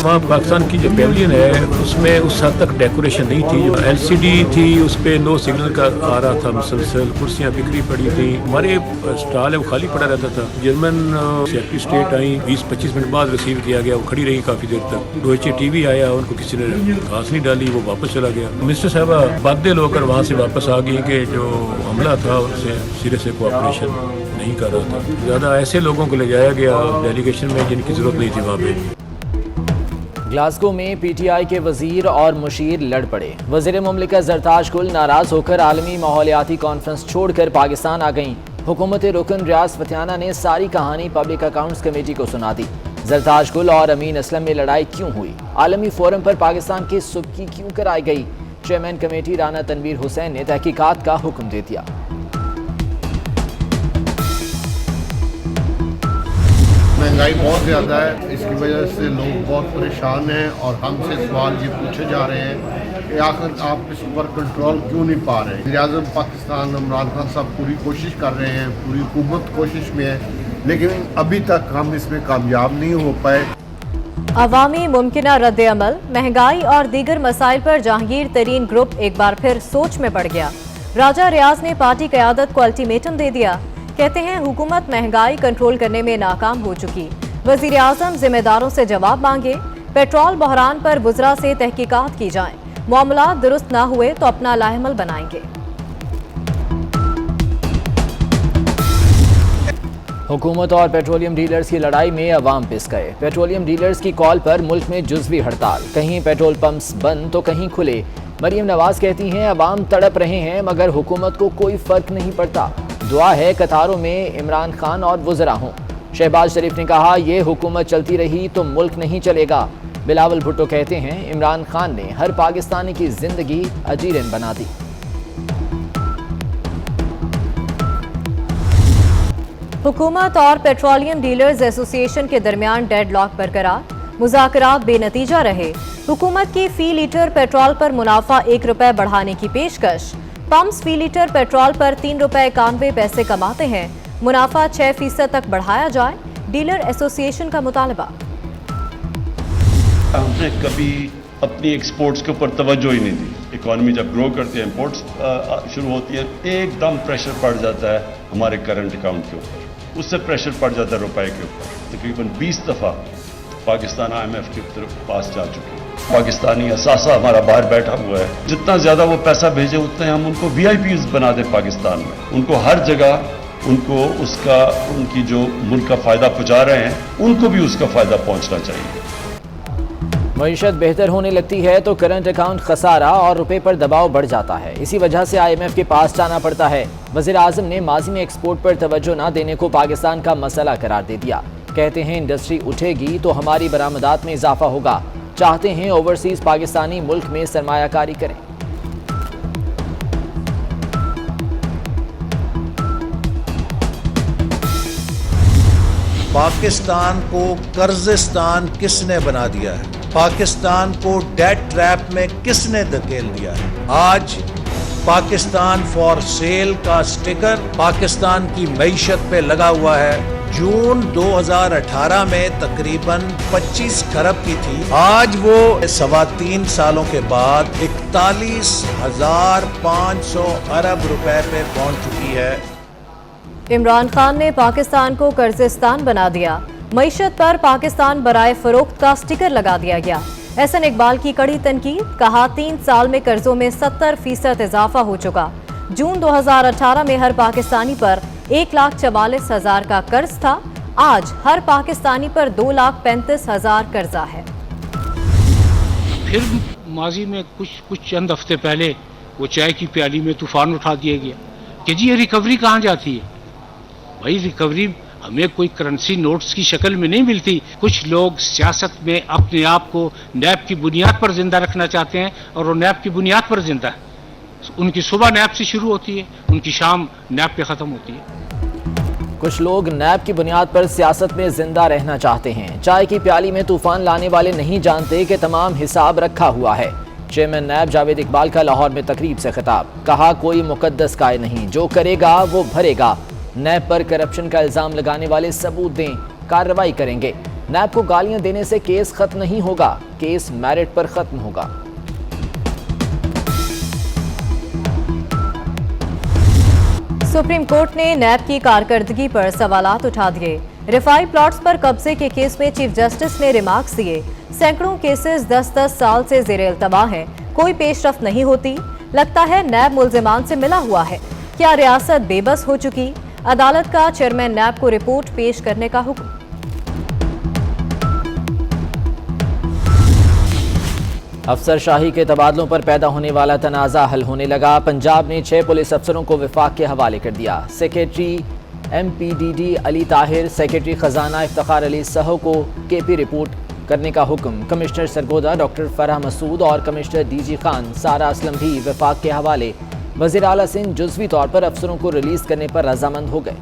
वहाँ पाकिस्तान की जो पेविलियन है उसमें उस हद तक डेकोरेशन नहीं थी। जो LCD थी उस पर नो सिग्नल का आ रहा था मुसलसल, कुर्सियाँ बिखरी पड़ी थी। हमारे स्टॉल है वो खाली पड़ा रहता था। जर्मन सेक्रेटरी स्टेट आई, 20-25 मिनट बाद रिसीव किया गया, वो खड़ी रही काफ़ी देर तक। डोइचे टीवी आया, उनको किसी ने घास नहीं डाली, वो वापस चला गया। मिनिस्टर साहबा बादल होकर वहाँ से वापस आ गई कि जो हमला था उससे सिरे से कोऑपरेशन नहीं कर रहा था। ज़्यादा ऐसे लोगों को ले जाया गया डेलीगेशन में जिनकी ज़रूरत नहीं थी वहाँ पे। ग्लासगो में PTI के वजीर और मुशीर लड़ पड़े। वजीर मुमलिकत जरताज गुल नाराज होकर आलमी माहौलियाती कॉन्फ्रेंस छोड़कर पाकिस्तान आ गईं। हुकूमत रुकन रियाज फतियाना ने सारी कहानी पब्लिक अकाउंट्स कमेटी को सुना दी। जरताज गुल और अमीन असलम में लड़ाई क्यों हुई, आलमी फोरम पर पाकिस्तान की सुबकी क्यों कराई गई। चेयरमैन कमेटी राना तनवीर हुसैन ने तहकीकात का हुक्म दे दिया। महंगाई बहुत ज़्यादा है, इसकी वजह से लोग बहुत परेशान हैं और हमसे सवाल ये पूछे जा रहे हैं कि आखिर आप इस पर कंट्रोल क्यों नहीं पा रहे। वज़ीर-ए-आज़म पाकिस्तान इमरान खान साहब पूरी कोशिश कर रहे हैं, पूरी हुकूमत कोशिश में है, लेकिन अभी तक हम इसमें कामयाब नहीं हो पाए। अवामी मुमकिना रद्द-ए-अमल, महंगाई और दीगर मसाइल पर जहांगीर तरीन ग्रुप एक बार फिर सोच में पड़ गया। राजा रियाज ने पार्टी क़यादत को अल्टीमेटम दे दिया। कहते हैं हुकूमत महंगाई कंट्रोल करने में नाकाम हो चुकी। वज़ीर आज़म जिम्मेदारों से जवाब मांगे। पेट्रोल बहरान पर वज़रा से तहकीकात की जाएं। मामलात दुरुस्त ना हुए तो अपना लाहेमल बनाएंगे। हुकूमत और पेट्रोलियम डीलर्स की लड़ाई में अवाम पिस गए। पेट्रोलियम डीलर्स की कॉल पर मुल्क में जुज़वी हड़ताल, कहीं पेट्रोल पंप्स बंद तो कहीं खुले। मरियम नवाज कहती हैं अवाम तड़प रहे हैं मगर हुकूमत को कोई फर्क नहीं पड़ता। दुआ है कतारों में इमरान खान और वज़रा हों। शहबाज शरीफ ने कहा ये हुकूमत चलती रही तो मुल्क नहीं चलेगा। बिलावल भुट्टो कहते हैं इमरान खान ने हर पाकिस्तानी की जिंदगी अजीरन बना दी। हुकूमत और पेट्रोलियम डीलर्स एसोसिएशन के दरमियान डेडलॉक बरकरार, मुज़ाकरात बेनतीजा रहे। हुकूमत की फी लीटर पेट्रोल पर मुनाफा 1 रुपए बढ़ाने की पेशकश। पंप्स फी लीटर पेट्रोल पर 3 रुपए 91 पैसे कमाते हैं, मुनाफा 6% तक बढ़ाया जाए। डीलर एसोसिएशन का मुतालबा। हमने कभी अपनी एक्सपोर्ट्स के ऊपर तवज्जो ही नहीं दी। इकॉनमी जब ग्रो करती है, इंपोर्ट्स शुरू होती है, एकदम प्रेशर पड़ जाता है हमारे करंट अकाउंट के ऊपर, उससे प्रेशर पड़ जाता है रुपए के ऊपर। तकरीबन 20 दफ़ा पाकिस्तान IMF के पास जा चुके हैं। पाकिस्तानी असासा हमारा बाहर बैठा हुआ है, जितना ज़्यादा वो पैसा भेजे उतने हम उनको VIPs बना दें पाकिस्तान में। उनको हर जगह उनको उसका, उनकी जो मुल्क का फ़ायदा पहुँचा रहे हैं उनको भी उसका फ़ायदा पहुँचना चाहिए। मईशत बेहतर होने लगती है तो करंट अकाउंट खसारा और रुपए पर दबाव बढ़ जाता है। इसी वजह से IMF के पास जाना पड़ता है। वज़ीर आज़म ने माजी में एक्सपोर्ट पर तवज्जो न देने को पाकिस्तान का मसला करार दे दिया। कहते हैं इंडस्ट्री उठेगी तो हमारी बरामदात में इजाफा होगा। चाहते हैं ओवरसीज पाकिस्तानी मुल्क में सरमायाकारी करें। पाकिस्तान को कर्जिस्तान किसने बना दिया है? पाकिस्तान को डेट ट्रैप में किसने धकेल दिया है? आज पाकिस्तान फॉर सेल का स्टिकर पाकिस्तान की मईशत पे लगा हुआ है। जून 2018 में तकरीबन 25 खरब की थी, आज वो 3.25 सालों के बाद 41,500 अरब रुपए पे पहुंच चुकी है। इमरान खान ने पाकिस्तान को कर्जिस्तान बना दिया। मईशत पर पाकिस्तान बराए फरोख्त का स्टिकर लगा दिया गया। एहसन इकबाल की कड़ी तनकीद, कहा 3 साल में कर्जों में 70% इजाफा हो चुका। जून 2018 में हर पाकिस्तानी पर 1,44,000 का कर्ज था, आज हर पाकिस्तानी पर 2,35,000 कर्जा है। फिर माजी में कुछ चंद हफ्ते पहले वो चाय की प्याली में तूफान उठा दिया गया कि जी ये रिकवरी कहाँ जाती है। भाई रिकवरी हमें कोई करेंसी नोट्स की शक्ल में नहीं मिलती। कुछ लोग सियासत में अपने आप को नैब की बुनियाद पर जिंदा रखना चाहते हैं और वो नैब की बुनियाद पर जिंदा है। उनकी सुबह नैब से शुरू होती है, उनकी शाम नैब पे ख़त्म होती है। कुछ लोग नैब की बुनियाद पर सियासत में जिंदा रहना चाहते हैं। चाय की प्याली में तूफान लाने वाले नहीं जानते कि तमाम हिसाब रखा हुआ है। चेयरमैन नैब जावेद इकबाल का लाहौर में तकरीब से खिताब, कहा कोई मुकद्दस काय नहीं, जो करेगा वो भरेगा। नैब पर करप्शन का इल्जाम लगाने वाले सबूत दें, कार्रवाई करेंगे। नैब को गालियां देने से केस खत्म नहीं होगा, केस मेरिट पर खत्म होगा। सुप्रीम कोर्ट ने नैब की कारकर्दगी पर सवालात उठा दिए। रिफाई प्लॉट्स पर कब्जे के केस में चीफ जस्टिस ने रिमार्क्स दिए। सैकड़ों केसेस 10-10 साल से ज़ेरे इल्तवा हैं, कोई पेशरफ्त नहीं होती। लगता है नैब मुल्जिमान से मिला हुआ है। क्या रियासत बेबस हो चुकी? अदालत का चेयरमैन नैब को रिपोर्ट पेश करने का हुक्म। अफसरशाही के तबादलों पर पैदा होने वाला तनाज़ा हल होने लगा। पंजाब ने 6 पुलिस अफसरों को विफाक के हवाले कर दिया। Secretary MPDD Ali Tahir, secretary खजाना इफ्तिखार अली सहो को KP रिपोर्ट करने का हुक्म। कमिश्नर सरगोदा डॉक्टर फराह मसूद और कमिश्नर DG खान सारा असलम भी विफाक के हवाले। वज़ीर आला सिंध जुज़वी तौर पर अफसरों को रिलीज़ करने पर रजामंद हो गए।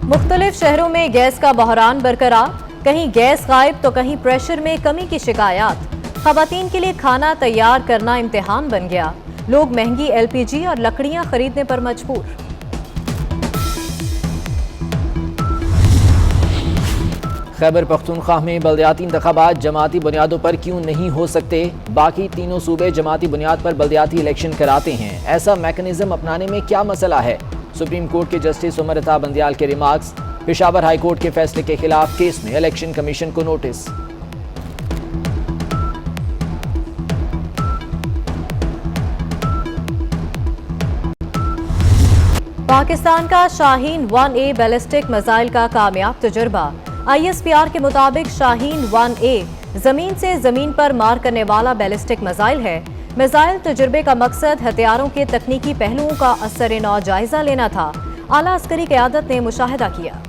मुख्तलिफ शहरों में गैस का बहरान बरकरार, कहीं गैस गायब तो कहीं प्रेशर में कमी की शिकायत। खवातीन के लिए खाना तैयार करना इम्तिहान बन गया। लोग महंगी LPG और लकड़ियां खरीदने पर मजबूर। खैबर पख्तूनख्वा में बल्दियाती इंतखाबात जमाती बुनियादों पर क्यों नहीं हो सकते? बाकी तीनों सूबे जमाती बुनियाद पर बल्दियाती इलेक्शन कराते हैं, ऐसा मैकेनिज्म अपनाने में क्या मसला है? सुप्रीम कोर्ट के जस्टिस उमर अता बंदियाल के रिमार्क्स। पेशावर हाई कोर्ट के फैसले के खिलाफ केस में इलेक्शन कमीशन को नोटिस। पाकिस्तान का शाहीन 1A बैलिस्टिक मिसाइल का कामयाब तजुर्बा। ISPR के मुताबिक शाहीन 1A जमीन से जमीन पर मार करने वाला बैलिस्टिक मिसाइल है। मिसाइल तजुर्बे का मकसद हथियारों के तकनीकी पहलुओं का असर नौ जायजा लेना था। आला अस्करी क़यादत ने मुशाहिदा किया।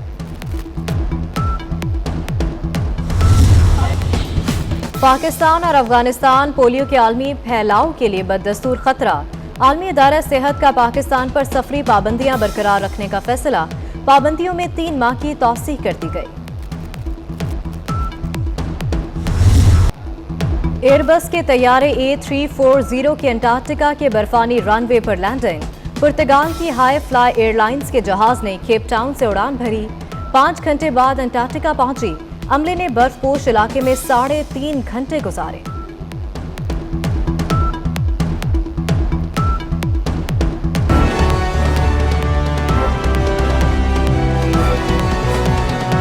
पाकिस्तान और अफगानिस्तान पोलियो के आलमी फैलाव के लिए बददस्तूर खतरा। आलमी इदारा सेहत का पाकिस्तान पर सफरी पाबंदियां बरकरार रखने का फैसला। पाबंदियों में 3 माह की तौसीह कर दी गई। एयरबस के तैयारे A340 की अंटार्कटिका के बर्फानी रनवे पर लैंडिंग। पुर्तगाल की हाई फ्लाई एयरलाइंस के जहाज ने केप टाउन से उड़ान भरी। 5 घंटे बाद अंटार्कटिका पहुंची। अमले ने बर्फपोश इलाके में 3.5 घंटे गुजारे।